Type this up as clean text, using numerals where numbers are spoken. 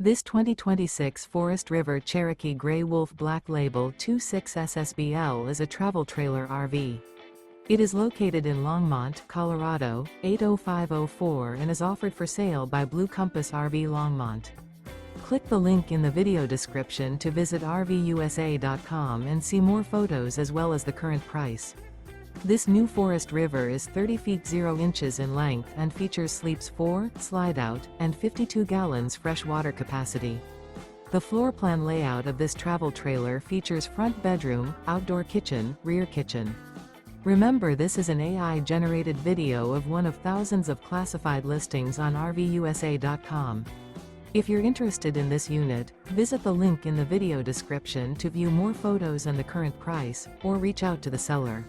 This 2026 Forest River Cherokee Grey Wolf Black Label 26 SSBL is a travel trailer RV. It is located in Longmont, Colorado, 80504 and is offered for sale by Blue Compass RV Longmont. Click the link in the video description to visit RVUSA.com and see more photos as well as the current price. This new Forest River is 30 feet 0 inches in length and features sleeps 4, Slideout, and 52 gallons fresh water capacity. The floor plan layout of this travel trailer features front bedroom, outdoor kitchen, rear kitchen. Remember, this is an AI-generated video of one of thousands of classified listings on RVUSA.com. If you're interested in this unit, visit the link in the video description to view more photos and the current price, or reach out to the seller.